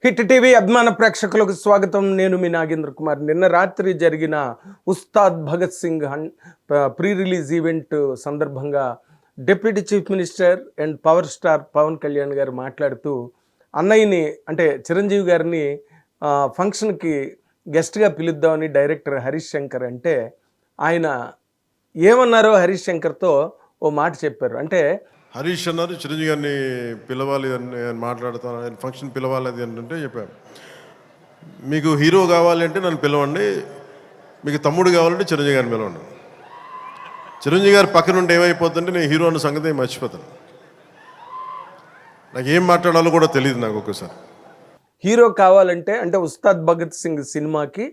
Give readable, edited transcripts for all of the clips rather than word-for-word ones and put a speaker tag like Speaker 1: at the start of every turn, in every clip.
Speaker 1: Hit TV అభిమాన ప్రేక్షకులకు స్వాగతం. నేను మీ నాగేంద్ర కుమార్. నిన్న రాత్రి జరిగిన Ustaad Bhagat Singh pre release event సందర్భంగా deputy chief minister and power star Pawan Kalyan గారు మాట్లాడుతూ అన్నయ్యని అంటే చిరంజీవి గారిని ఫంక్షన్కి గెస్ట్గా పిలుద్దామని డైరెక్టర్ హరీష్ శంకర్ అంటే ఆయన ఏమన్నారో హరీష్ శంకర్తో ఓ మాట చెప్పారు. అంటే
Speaker 2: హరీష్ అన్నారు చిరంజీవి గారిని పిలవాలి అని మాట్లాడుతాను, ఫంక్షన్ పిలవాలి అది అంటే చెప్పాను. మీకు హీరో కావాలి అంటే నన్ను పిలవండి, మీకు తమ్ముడు కావాలంటే చిరంజీవి గారిని పిలవండి. చిరంజీవి గారి పక్కన ఉంటే ఏమైపోతుంటే నేను హీరో అన్న సంగతి మర్చిపోతాను. నాకు ఏం మాట్లాడాలో కూడా తెలియదు నాకు ఒక్కసారి.
Speaker 1: హీరో కావాలంటే అంటే ఉస్తాద్ భగత్ సింగ్ సినిమాకి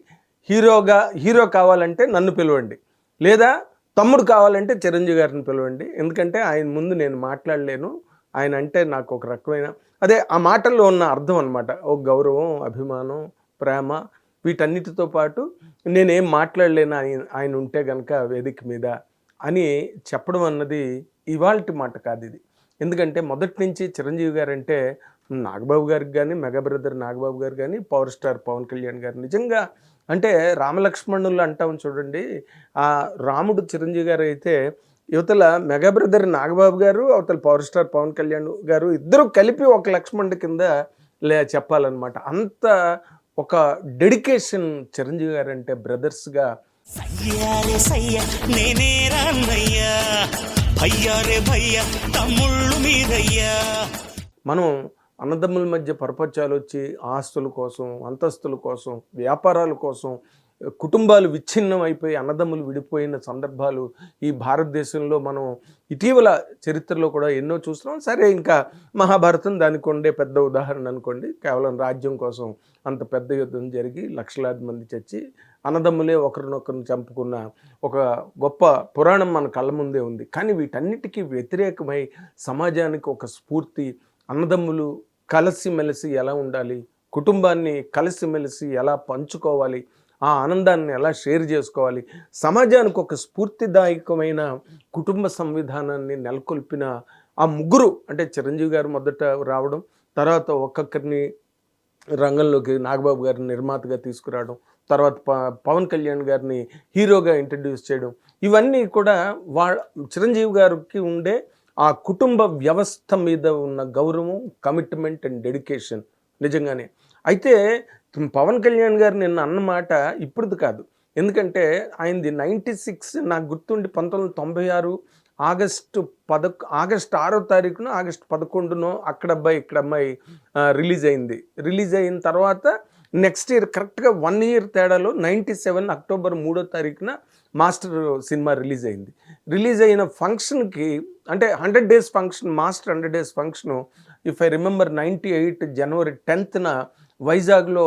Speaker 1: హీరో కావాలంటే నన్ను పిలవండి, లేదా తమ్ముడు కావాలంటే చిరంజీవి గారిని పిలవండి. ఎందుకంటే ఆయన ముందు నేను మాట్లాడలేను, ఆయన అంటే నాకు ఒక రకమైన అదే ఆ మాటల్లో ఉన్న అర్థం అనమాట. ఒక గౌరవం, అభిమానం, ప్రేమ, వీటన్నిటితో పాటు నేనేం మాట్లాడలేను ఆయన ఉంటే కనుక వేదిక మీద అని చెప్పడం అన్నది ఇవాల్టి మాట కాదు ఇది. ఎందుకంటే మొదటి నుంచి చిరంజీవి గారు అంటే నాగబాబు గారికి కానీ, మెగా బ్రదర్ నాగబాబు గారు కానీ, పవర్ స్టార్ పవన్ కళ్యాణ్ గారు నిజంగా అంటే రామలక్ష్మణులు అంటాం చూడండి. ఆ రాముడు చిరంజీవి గారు అయితే యువతల మెగా బ్రదర్ నాగబాబు గారు, అవతల పవర్ స్టార్ పవన్ కళ్యాణ్ గారు ఇద్దరు కలిపి ఒక లక్ష్మణుడి కింద చెప్పాలన్నమాట. అంత ఒక డెడికేషన్ చిరంజీవి గారు అంటే బ్రదర్స్గా. మనం అన్నదమ్ముల మధ్య పరపత్యాలు వచ్చి ఆస్తుల కోసం, అంతస్తుల కోసం, వ్యాపారాల కోసం కుటుంబాలు విచ్ఛిన్నం అయిపోయి అన్నదమ్ములు విడిపోయిన సందర్భాలు ఈ భారతదేశంలో మనం ఇటీవల చరిత్రలో కూడా ఎన్నో చూస్తున్నాం. సరే, ఇంకా మహాభారతం దానికి ఉండే పెద్ద ఉదాహరణ అనుకోండి. కేవలం రాజ్యం కోసం అంత పెద్ద యుద్ధం జరిగి లక్షలాది మంది చచ్చి అన్నదమ్ములే ఒకరినొకరిని చంపుకున్న ఒక గొప్ప పురాణం మన కళ్ళ ముందే ఉంది. కానీ వీటన్నిటికీ వ్యతిరేకమై సమాజానికి ఒక స్ఫూర్తి, అన్నదమ్ములు కలిసిమెలిసి ఎలా ఉండాలి, కుటుంబాన్ని కలిసిమెలిసి ఎలా పంచుకోవాలి, ఆ ఆనందాన్ని ఎలా షేర్ చేసుకోవాలి, సమాజానికి ఒక స్ఫూర్తిదాయకమైన కుటుంబ సంవిధానాన్ని నెలకొల్పిన ఆ ముగ్గురు అంటే చిరంజీవి గారు మొదట రావడం, తర్వాత ఒక్కొక్కరిని రంగంలోకి నాగబాబు గారిని నిర్మాతగా తీసుకురావడం, తర్వాత పవన్ కళ్యాణ్ గారిని హీరోగా ఇంట్రడ్యూస్ చేయడం, ఇవన్నీ కూడా చిరంజీవి గారికి ఉండే ఆ కుటుంబ వ్యవస్థ మీద ఉన్న గౌరవం, కమిట్మెంట్ అండ్ డెడికేషన్ నిజంగానే. అయితే పవన్ కళ్యాణ్ గారు నిన్న అన్నమాట ఇప్పుడుది కాదు. ఎందుకంటే ఆయనది 96 నాకు గుర్తుండి 1996 ఆగస్టు 6వ తారీఖున ఆగస్టు 11నో అక్కడ అబ్బాయి ఇక్కడ అమ్మాయి రిలీజ్ అయింది. రిలీజ్ అయిన తర్వాత నెక్స్ట్ ఇయర్ కరెక్ట్గా 1 ఇయర్ తేడాలో 97 అక్టోబర్ 3వ తారీఖున మాస్టర్ సినిమా రిలీజ్ అయింది. రిలీజ్ అయిన ఫంక్షన్కి అంటే 100 days function, master 100 days function if I remember 98 జనవరి 10న వైజాగ్లో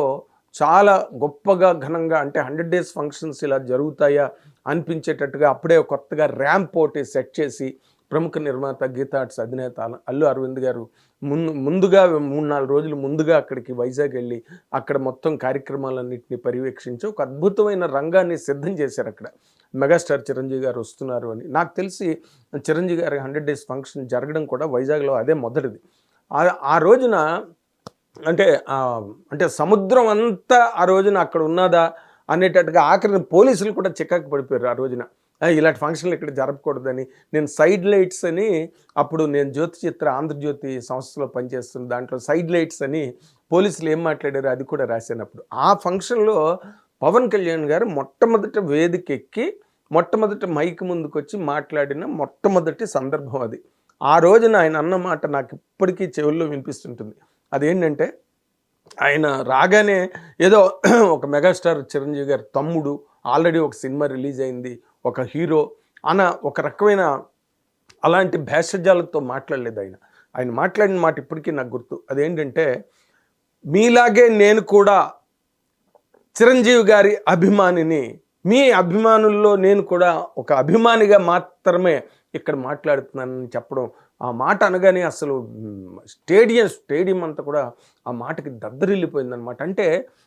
Speaker 1: చాలా గొప్పగా ఘనంగా అంటే 100 డేస్ ఫంక్షన్స్ ఇలా జరుగుతాయా అనిపించేటట్టుగా అప్పుడే కొత్తగా ర్యాంప్ ఒకటి సెట్ చేసి ప్రముఖ నిర్మాత గీతా ఆర్ట్స్ అధినేత అల్లు అరవింద్ గారు ముందుగా 3-4 రోజులు ముందుగా అక్కడికి వైజాగ్ వెళ్ళి అక్కడ మొత్తం కార్యక్రమాలన్నింటినీ పర్యవేక్షించి ఒక అద్భుతమైన రంగాన్ని సిద్ధం చేశారు. అక్కడ మెగాస్టార్ చిరంజీవి గారు వస్తున్నారు అని. నాకు తెలిసి చిరంజీవి గారి 100 డేస్ ఫంక్షన్ జరగడం కూడా వైజాగ్లో అదే మొదటిది. ఆ రోజున అంటే సముద్రం అంతా ఆ రోజున అక్కడ ఉన్నదా అనేటట్టుగా ఆఖరిని పోలీసులు కూడా చికాకు పడిపోయారు. ఆ రోజున ఇలాంటి ఫంక్షన్లు ఇక్కడ జరపకూడదని. నేను సైడ్ లైట్స్ అని అప్పుడు నేను జ్యోతి చిత్ర ఆంధ్రజ్యోతి సంస్థలో పనిచేస్తున్న దాంట్లో సైడ్ లైట్స్ అని పోలీసులు ఏం మాట్లాడారో అది కూడా రాసినప్పుడు ఆ ఫంక్షన్లో పవన్ కళ్యాణ్ గారు మొట్టమొదట వేదిక ఎక్కి మొట్టమొదట మైక్ ముందుకు వచ్చి మాట్లాడిన మొట్టమొదటి సందర్భం అది. ఆ రోజున ఆయన అన్న మాట నాకు ఇప్పటికీ చెవుల్లో వినిపిస్తుంటుంది. అదేంటంటే ఆయన రాగానే ఏదో ఒక మెగాస్టార్ చిరంజీవి గారి తమ్ముడు, ఆల్రెడీ ఒక సినిమా రిలీజ్ అయింది, ఒక హీరో అన్న ఒక రకమైన అలాంటి భేషజాలతో మాట్లాడలేదు ఆయన. ఆయన మాట్లాడిన మాట ఇప్పటికీ నాకు గుర్తు. అదేంటంటే, మీలాగే నేను కూడా చిరంజీవి గారి అభిమానిని, మీ అభిమానుల్లో నేను కూడా ఒక అభిమానిగా మాత్రమే ఇక్కడ మాట్లాడుతున్నానని చెప్పడం. ఆ మాట అనగానే అసలు స్టేడియం అంతా కూడా ఆ మాటకి దద్దరిల్లిపోయిందనమాట. అంటే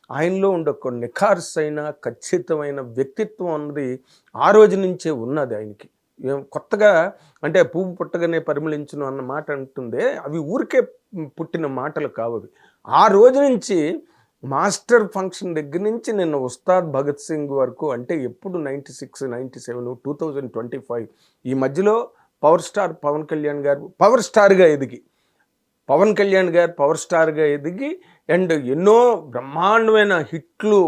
Speaker 1: ఆయనలో ఉండే ఒక నిఖార్సైన ఖచ్చితమైన వ్యక్తిత్వం అన్నది ఆ రోజు నుంచే ఉన్నది ఆయనకి. కొత్తగా అంటే పువ్వు పుట్టగానే పరిమళించును అన్న మాట అంటుందే, అవి ఊరికే పుట్టిన మాటలు కావు అవి. ఆ రోజు నుంచి మాస్టర్ ఫంక్షన్ దగ్గర నుంచి నిన్న ఉస్తాద్ భగత్ సింగ్ వరకు, అంటే ఎప్పుడు 96, 97, 2025 ఈ మధ్యలో పవర్ స్టార్ పవన్ కళ్యాణ్ గారు పవర్ స్టార్గా ఎదిగి, పవన్ కళ్యాణ్ గారు పవర్ స్టార్గా ఎదిగి అండ్ ఎన్నో బ్రహ్మాండమైన హిట్లు,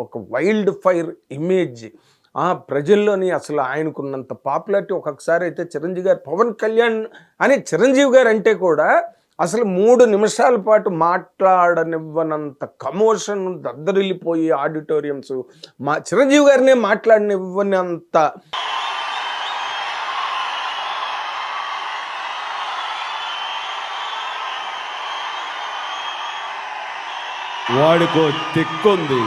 Speaker 1: ఒక వైల్డ్ ఫైర్ ఇమేజ్, ప్రజల్లోని అసలు ఆయనకున్నంత పాపులారిటీ. ఒక్కొక్కసారి అయితే చిరంజీవి గారు పవన్ కళ్యాణ్ అని చిరంజీవి గారు అంటే కూడా అసలు 3 నిమిషాల పాటు మాట్లాడనివ్వనంత కమోషన్ దద్దరిల్లిపోయి ఆడిటోరియంస్, మా చిరంజీవి గారినే మాట్లాడనివ్వనంత
Speaker 3: వాడికో తిక్కుంది,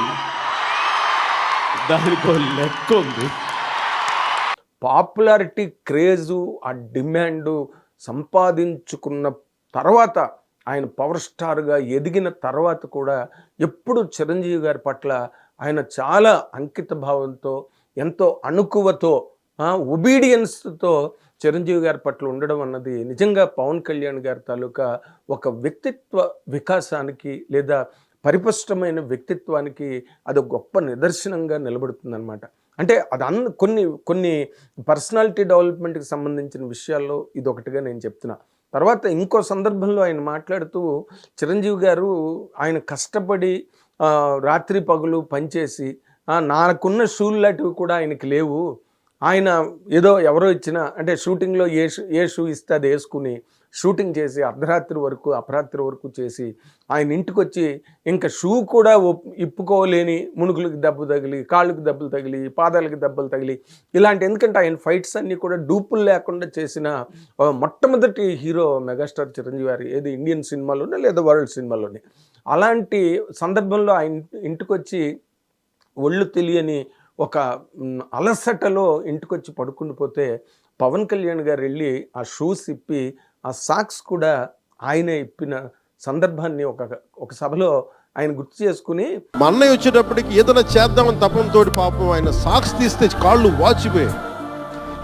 Speaker 3: దానికో లెక్కుంది.
Speaker 1: పాపులారిటీ, క్రేజు, ఆ డిమాండు సంపాదించుకున్న తర్వాత, ఆయన పవర్ స్టార్గా ఎదిగిన తర్వాత కూడా ఎప్పుడు చిరంజీవి గారి పట్ల ఆయన చాలా అంకిత భావంతో, ఎంతో అణుకువతో, ఒబీడియన్స్తో చిరంజీవి గారి పట్ల ఉండడం అన్నది నిజంగా పవన్ కళ్యాణ్ గారి తాలూకా ఒక వ్యక్తిత్వ వికాసానికి లేదా పరిపుష్టమైన వ్యక్తిత్వానికి అది గొప్ప నిదర్శనంగా నిలబడుతుందన్నమాట. అంటే అది కొన్ని పర్సనాలిటీ డెవలప్మెంట్కి సంబంధించిన విషయాల్లో ఇదొకటిగా నేను చెప్తున్నా. తర్వాత ఇంకో సందర్భంలో ఆయన మాట్లాడుతూ, చిరంజీవి గారు ఆయన కష్టపడి రాత్రి పగులు పనిచేసి, నాకున్న షూలు లాంటివి కూడా ఆయనకి లేవు, ఆయన ఏదో ఎవరో ఇచ్చిన, అంటే షూటింగ్లో ఏ షూ ఇస్తే అది వేసుకుని షూటింగ్ చేసి అర్ధరాత్రి వరకు అపరాత్రి వరకు చేసి ఆయన ఇంటికి వచ్చి ఇంకా షూ కూడా ఇప్పుకోలేని మునుగులకు దెబ్బ తగిలి, కాళ్ళకు దెబ్బలు తగిలి, పాదాలకు దెబ్బలు తగిలి ఇలాంటి, ఎందుకంటే ఆయన ఫైట్స్ అన్నీ కూడా డూపులు లేకుండా చేసిన మొట్టమొదటి హీరో మెగాస్టార్ చిరంజీవి గారు, ఏది ఇండియన్ సినిమాలోనే లేదా వరల్డ్ సినిమాలోనే. అలాంటి సందర్భంలో ఆయన ఇంటికి వచ్చి ఒళ్ళు తెలియని ఒక అలసటలో ఇంటికొచ్చి పడుకుని పోతే పవన్ కళ్యాణ్ గారు వెళ్ళి ఆ షూస్ ఇప్పి, ఆ సాక్స్ కూడా ఆయనే ఇప్పిన సందర్భాన్ని ఒక సభలో ఆయన గుర్తు చేసుకుని,
Speaker 2: మా అన్నయ్య వచ్చేటప్పటికి ఏదైనా చేద్దామని తపంతో పాపం ఆయన సాక్స్ తీస్తే కాళ్ళు వాచిపోయాయి,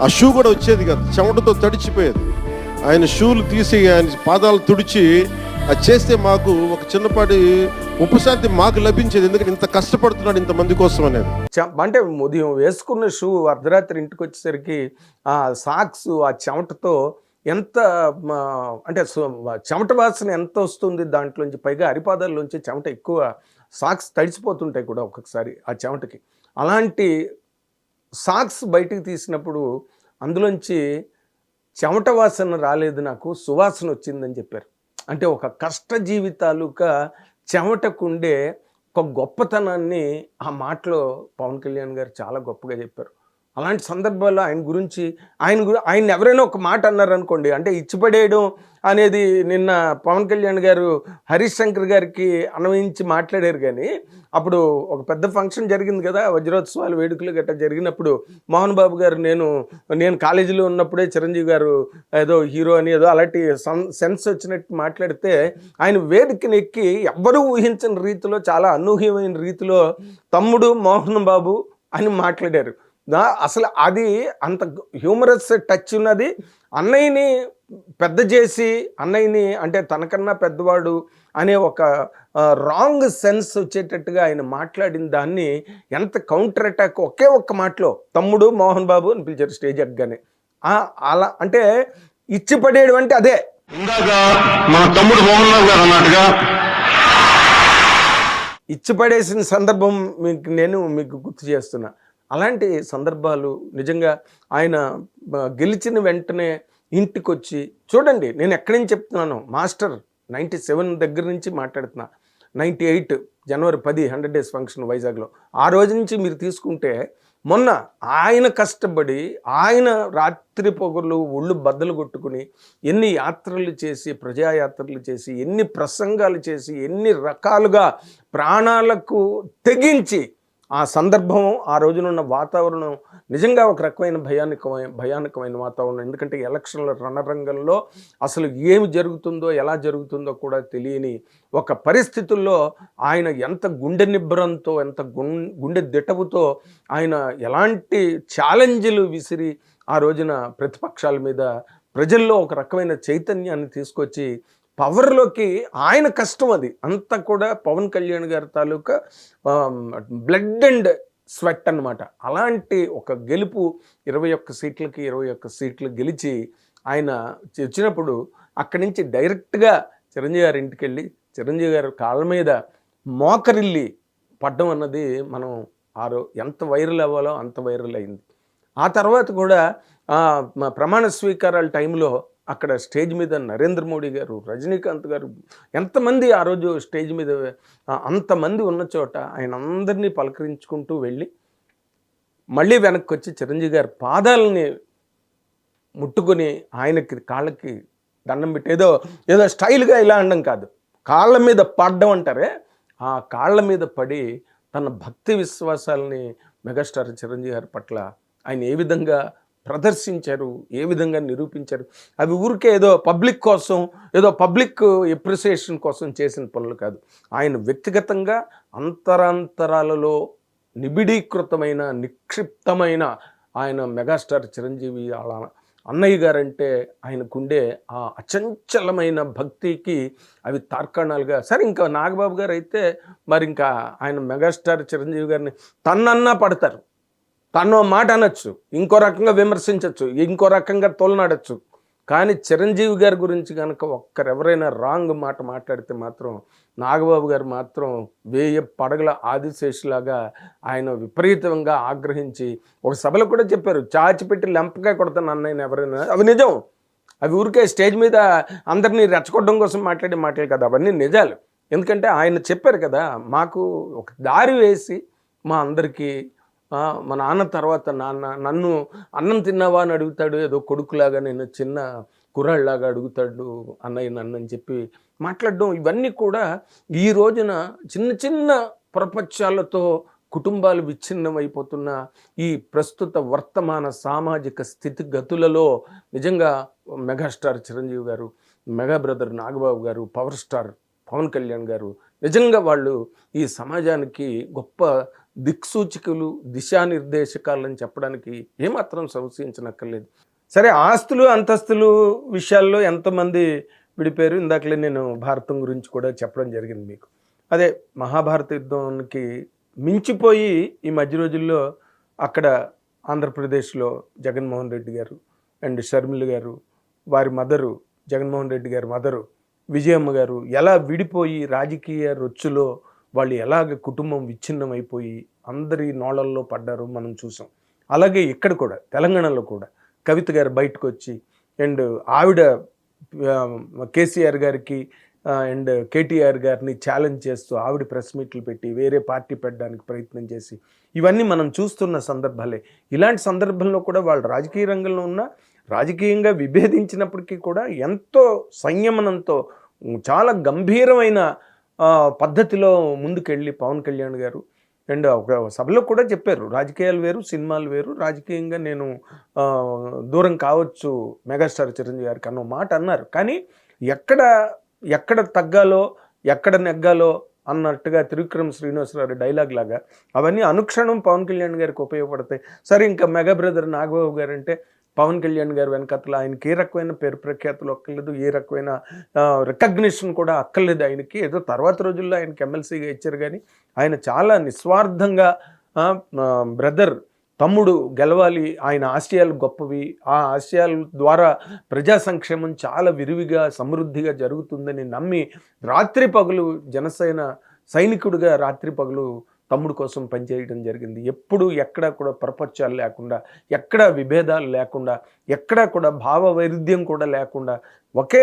Speaker 2: ఆ షూ కూడా వచ్చేది కాదు, చెమటతో తడిచిపోయేది. ఆయన షూలు తీసి ఆయన పాదాలు తుడిచి అది చేస్తే మాకు ఒక చిన్నపాటి ఉపశాంతి మాకు లభించేది, ఎందుకంటే ఇంత కష్టపడుతున్నాడు ఇంతమంది కోసం అనేది.
Speaker 1: అంటే ఉదయం వేసుకున్న షూ అర్ధరాత్రి ఇంటికి వచ్చేసరికి ఆ సాక్స్ ఆ చెమటతో ఎంత అంటే చెమట వాసన ఎంత వస్తుంది దాంట్లోంచి, పైగా అరిపాదాల్లోంచి చెమట ఎక్కువ, సాక్స్ తడిసిపోతుంటాయి కూడా ఒక్కొక్కసారి ఆ చెమటకి. అలాంటి సాక్స్ బయటికి తీసినప్పుడు అందులోంచి చెమట వాసన రాలేదు, నాకు సువాసన వచ్చిందని చెప్పారు. అంటే ఒక కష్టజీవి తాలూకా చెమటకుండే ఒక గొప్పతనాన్ని ఆ మాటలో పవన్ కళ్యాణ్ గారు చాలా గొప్పగా చెప్పారు. అలాంటి సందర్భాల్లో ఆయన గురించి ఆయన ఎవరైనా ఒక మాట అన్నారనుకోండి, అంటే ఇచ్చిపడేయడం అనేది నిన్న పవన్ కళ్యాణ్ గారు హరీష్ శంకర్ గారికి అన్వయించి మాట్లాడారు. కానీ అప్పుడు ఒక పెద్ద ఫంక్షన్ జరిగింది కదా, వజ్రోత్సవాలు వేడుకలు గట్రా జరిగినప్పుడు మోహన్ బాబు గారు, నేను కాలేజీలో ఉన్నప్పుడే చిరంజీవి గారు ఏదో హీరో అని ఏదో అలాంటి సెన్స్ వచ్చినట్టు మాట్లాడితే, ఆయన వేదికను ఎక్కి ఎవ్వరూ ఊహించని రీతిలో, చాలా అనూహ్యమైన రీతిలో తమ్ముడు మోహన్ బాబు అని మాట్లాడారు. అసలు అది అంత హ్యూమరస్ టచ్ ఉన్నది. అన్నయ్యని పెద్ద చేసి, అన్నయ్యని అంటే తనకన్నా పెద్దవాడు అనే ఒక రాంగ్ సెన్స్ వచ్చేటట్టుగా ఆయన మాట్లాడిన దాన్ని ఎంత కౌంటర్ అటాక్, ఒకే ఒక్క మాటలో తమ్ముడు మోహన్ బాబు అని పిలిచారు స్టేజ్ ఎక్కగానే. అలా అంటే ఇచ్చిపడేయడం అంటే అదే.
Speaker 4: ఇందాక మా తమ్ముడు మోహన్ బాబు గారు అన్నట్టుగా
Speaker 1: ఇచ్చిపడేసిన సందర్భం మీకు గుర్తు చేస్తున్నా. అలాంటి సందర్భాలు నిజంగా ఆయన గెలిచిన వెంటనే ఇంటికొచ్చి చూడండి, నేను ఎక్కడి నుంచి చెప్తున్నాను, మాస్టర్ 97 దగ్గర నుంచి మాట్లాడుతున్నా. 98 జనవరి 10 100 డేస్ ఫంక్షన్ వైజాగ్లో, ఆ రోజు నుంచి మీరు తీసుకుంటే మొన్న ఆయన కష్టపడి, ఆయన రాత్రి పొగలు ఒళ్ళు బద్దలు కొట్టుకుని ఎన్ని యాత్రలు చేసి, ప్రజాయాత్రలు చేసి, ఎన్ని ప్రసంగాలు చేసి, ఎన్ని రకాలుగా ప్రాణాలకు తెగించి, ఆ సందర్భం, ఆ రోజునున్న వాతావరణం నిజంగా ఒక రకమైన భయానకమైన వాతావరణం. ఎందుకంటే ఎలక్షన్ల రణరంగంలో అసలు ఏమి జరుగుతుందో, ఎలా జరుగుతుందో కూడా తెలియని ఒక పరిస్థితుల్లో ఆయన ఎంత గుండె నిబ్బరంతో, ఎంత గుండె దిటవుతో ఆయన ఎలాంటి ఛాలెంజ్లు విసిరి ఆ రోజున ప్రతిపక్షాల మీద ప్రజల్లో ఒక రకమైన చైతన్యాన్ని తీసుకొచ్చి పవర్లోకి ఆయన కష్టం అది అంతా కూడా పవన్ కళ్యాణ్ గారి తాలూకా బ్లడ్ అండ్ స్వెట్ అన్నమాట. అలాంటి ఒక గెలుపు 21 సీట్లకి 21 సీట్లు గెలిచి ఆయన వచ్చినప్పుడు అక్కడి నుంచి డైరెక్ట్గా చిరంజీవి గారి ఇంటికి వెళ్ళి చిరంజీవి గారి కాళ్ళ మీద మోకరిల్లి పడ్డం అన్నది మనం ఎంత వైరల్ అవ్వాలో అంత వైరల్ అయింది. ఆ తర్వాత కూడా ప్రమాణ స్వీకారాల టైంలో అక్కడ స్టేజ్ మీద నరేంద్ర మోడీ గారు, రజనీకాంత్ గారు, ఎంతమంది ఆ రోజు స్టేజ్ మీద అంతమంది ఉన్న చోట ఆయన అందరినీ పలకరించుకుంటూ వెళ్ళి మళ్ళీ వెనక్కి వచ్చి చిరంజీవి గారి పాదాలని ముట్టుకొని ఆయనకి కాళ్ళకి దండం పెట్టి ఏదో స్టైల్గా ఇలా అనడం కాదు, కాళ్ళ మీద పడ్డం అంటారే, ఆ కాళ్ళ మీద పడి తన భక్తి విశ్వాసాలని మెగాస్టార్ చిరంజీవి గారి పట్ల ఆయన ఏ విధంగా ప్రదర్శించారు, ఏ విధంగా నిరూపించారు. అవి ఊరికే ఏదో పబ్లిక్ కోసం, ఏదో పబ్లిక్ ఎప్రిసియేషన్ కోసం చేసిన పనులు కాదు. ఆయన వ్యక్తిగతంగా అంతరాంతరాలలో నిబిడీకృతమైన నిక్షిప్తమైన ఆయన మెగాస్టార్ చిరంజీవి అలా అన్నయ్య గారంటే ఆయనకుండే ఆ అచంచలమైన భక్తికి అవి తార్కాణాలుగా. సరే ఇంకా నాగబాబు గారు అయితే మరి ఇంకా ఆయన మెగాస్టార్ చిరంజీవి గారిని తన్నన్నా పడతారు, తను మాట అనొచ్చు, ఇంకో రకంగా విమర్శించవచ్చు, ఇంకో రకంగా తోలనాడచ్చు. కానీ చిరంజీవి గారి గురించి కనుక ఒక్కరెవరైనా రాంగ్ మాట మాట్లాడితే మాత్రం నాగబాబు గారు మాత్రం 1000 పడగల ఆదిశేషులాగా ఆయన విపరీతంగా ఆగ్రహించి ఒక సభలో కూడా చెప్పారు, చాచిపెట్టి లెంపగా కొడతాను అన్నయ్యని ఎవరైనా. అవి నిజం, అవి ఊరికే స్టేజ్ మీద అందరినీ రెచ్చగొట్టడం కోసం మాట్లాడే మాటలు కదా, అవన్నీ నిజాలు. ఎందుకంటే ఆయన చెప్పారు కదా, మాకు ఒక దారి వేసి మా అందరికీ మా నాన్న తర్వాత నన్ను అన్నం తిన్నావా అని అడుగుతాడు, ఏదో కొడుకులాగా, నేను చిన్న కుర్రాళ్ళలాగా అడుగుతాడు అన్నయ్య నన్ను అని చెప్పి మాట్లాడడం. ఇవన్నీ కూడా ఈ రోజున చిన్న చిన్న ప్రపంచాలతో కుటుంబాలు విచ్ఛిన్నం అయిపోతున్న ఈ ప్రస్తుత వర్తమాన సామాజిక స్థితిగతులలో నిజంగా మెగాస్టార్ చిరంజీవి గారు, మెగా బ్రదర్ నాగబాబు గారు, పవర్ స్టార్ పవన్ కళ్యాణ్ గారు నిజంగా వాళ్ళు ఈ సమాజానికి గొప్ప దిక్సూచికలు, దిశానిర్దేశకాలని చెప్పడానికి ఏమాత్రం సంశయించనక్కర్లేదు. సరే, ఆస్తులు అంతస్తులు విషయాల్లో ఎంతమంది విడిపోయారు, ఇందాకలే నేను భారతం గురించి కూడా చెప్పడం జరిగింది మీకు. అదే మహాభారత యుద్ధానికి మించిపోయి ఈ మధ్య రోజుల్లో అక్కడ ఆంధ్రప్రదేశ్లో జగన్మోహన్ రెడ్డి గారు అండ్ షర్మిల గారు, వారి మదరు జగన్మోహన్ రెడ్డి గారి మదరు విజయమ్మ గారు ఎలా విడిపోయి రాజకీయ రొచ్చులో వాళ్ళు ఎలాగ కుటుంబం విచ్ఛిన్నం అయిపోయి అందరి నోళ్ళల్లో పడ్డారో మనం చూసాం. అలాగే ఇక్కడ కూడా తెలంగాణలో కూడా కవిత గారు బయటకు వచ్చి అండ్ ఆవిడ కేసీఆర్ గారికి అండ్ కేటీఆర్ గారిని ఛాలెంజ్ చేస్తూ ఆవిడ ప్రెస్ మీట్లు పెట్టి వేరే పార్టీ పెట్టడానికి ప్రయత్నం చేసి ఇవన్నీ మనం చూస్తున్న సందర్భాలే. ఇలాంటి సందర్భంలో కూడా వాళ్ళు రాజకీయ రంగంలో ఉన్న రాజకీయంగా విభేదించినప్పటికీ కూడా ఎంతో సంయమనంతో చాలా గంభీరమైన పద్ధతిలో ముందుకెళ్ళి పవన్ కళ్యాణ్ గారు అండ్ ఒక సభలో కూడా చెప్పారు, రాజకీయాలు వేరు, సినిమాలు వేరు, రాజకీయంగా నేను దూరం కావచ్చు మెగాస్టార్ చిరంజీవి గారికి అన్న మాట అన్నారు. కానీ ఎక్కడ తగ్గాలో ఎక్కడ నెగ్గాలో అన్నట్టుగా త్రివిక్రమ్ శ్రీనివాసరావు డైలాగ్ లాగా అవన్నీ అనుక్షణం పవన్ కళ్యాణ్ గారికి ఉపయోగపడతాయి. సరే, ఇంకా మెగా బ్రదర్ నాగబాబు గారు అంటే పవన్ కళ్యాణ్ గారు వెనకతల ఆయనకి ఏ రకమైన పేరు ప్రఖ్యాతులు అక్కర్లేదు, ఏ రకమైన రికగ్నిషన్ కూడా అక్కర్లేదు ఆయనకి. ఏదో తర్వాత రోజుల్లో ఆయనకి ఎమ్మెల్సీగా ఇచ్చారు, కానీ ఆయన చాలా నిస్వార్థంగా బ్రదర్ తమ్ముడు గెలవాలి, ఆయన ఆశయాలు గొప్పవి, ఆ ఆశయాల ద్వారా ప్రజా సంక్షేమం చాలా విరివిగా సమృద్ధిగా జరుగుతుందని నమ్మి రాత్రి పగలు జనసేన సైనికుడిగా రాత్రి పగలు తమ్ముడు కోసం పనిచేయడం జరిగింది. ఎప్పుడు ఎక్కడా కూడా ప్రపంచాలు లేకుండా, ఎక్కడా విభేదాలు లేకుండా, ఎక్కడా కూడా భావ వైరుధ్యం కూడా లేకుండా ఒకే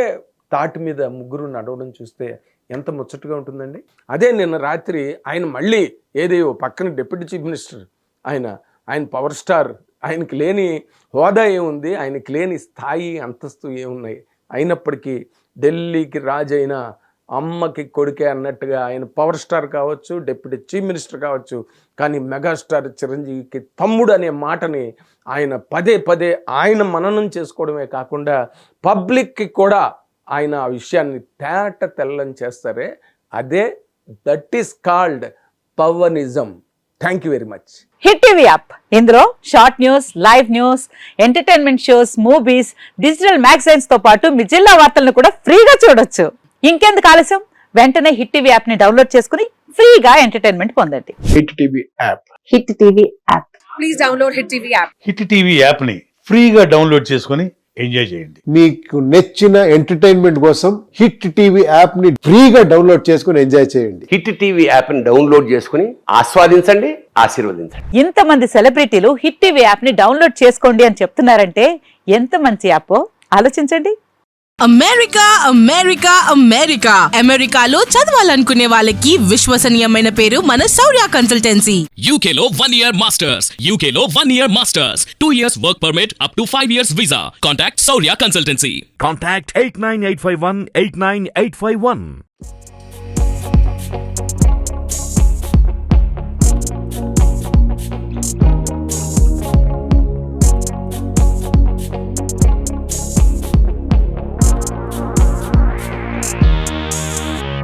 Speaker 1: తాటి మీద ముగ్గురు నడవడం చూస్తే ఎంత ముచ్చటగా ఉంటుందండి. అదే నిన్న రాత్రి ఆయన మళ్ళీ ఏదో పక్కన డిప్యూటీ చీఫ్ మినిస్టర్, ఆయన పవర్ స్టార్, ఆయనకి లేని హోదా ఏముంది, ఆయనకి లేని స్థాయి అంతస్తు ఏమున్నాయి, అయినప్పటికీ ఢిల్లీకి రాజైన అమ్మకి కొడుకే అన్నట్టుగా ఆయన పవర్ స్టార్ కావచ్చు, డిప్యూటీ చీఫ్ మినిస్టర్ కావచ్చు, కానీ మెగాస్టార్ చిరంజీవికి తమ్ముడు అనే మాటని ఆయన పదే పదే ఆయన మననం చేసుకోవడమే కాకుండా పబ్లిక్కి కూడా ఆయన ఆ విషయాన్ని తెల్లని చేస్తారే, that is called Pawanism. Thank you very much.
Speaker 5: Hit TV app ఇందులో short news, live news, entertainment shows, movies, digital magazines తో పాటు మీ జిల్లా వార్తలను కూడా ఫ్రీగా చూడొచ్చు. ఇంకెందుకు ఆలస్యం, వెంటనే హిట్ టీవీ యాప్ ని డౌన్లోడ్ చేసుకుని ఫ్రీగా ఎంటర్టైన్మెంట్ పొందండి.
Speaker 6: Hit TV app.
Speaker 5: Hit TV app.
Speaker 7: Please download Hit TV app.
Speaker 8: Hit TV యాప్ని ఫ్రీగా డౌన్లోడ్ చేసుకొని ఎంజాయ్ చేయండి.
Speaker 6: మీకు నచ్చిన ఎంటర్టైన్మెంట్ కోసం హిట్ టీవీ యాప్ ని ఫ్రీగా డౌన్లోడ్ చేసుకుని ఎంజాయ్ చేయండి.
Speaker 9: హిట్ టీవీ యాప్ని డౌన్లోడ్ చేసుకుని ఆస్వాదించండి, ఆశీర్వదించండి.
Speaker 5: ఇంతమంది సెలబ్రిటీలు హిట్ టీవీ యాప్ ని డౌన్లోడ్ చేసుకోండి అని చెప్తున్నారంటే ఎంత మంచి యాప్ ఆలోచించండి.
Speaker 7: అమెరికా అమెరికా అమెరికా అమెరికాలో చదవాలనుకునే వాళ్ళకి విశ్వసనీయమైన పేరు మన శౌర్య కన్సల్టెన్సీ.
Speaker 10: UK లో 1 year masters. UK లో 1 year masters. 2 years work permit up to 5 years visa. Contact Saurya Consultancy.
Speaker 3: Contact 89851 89851.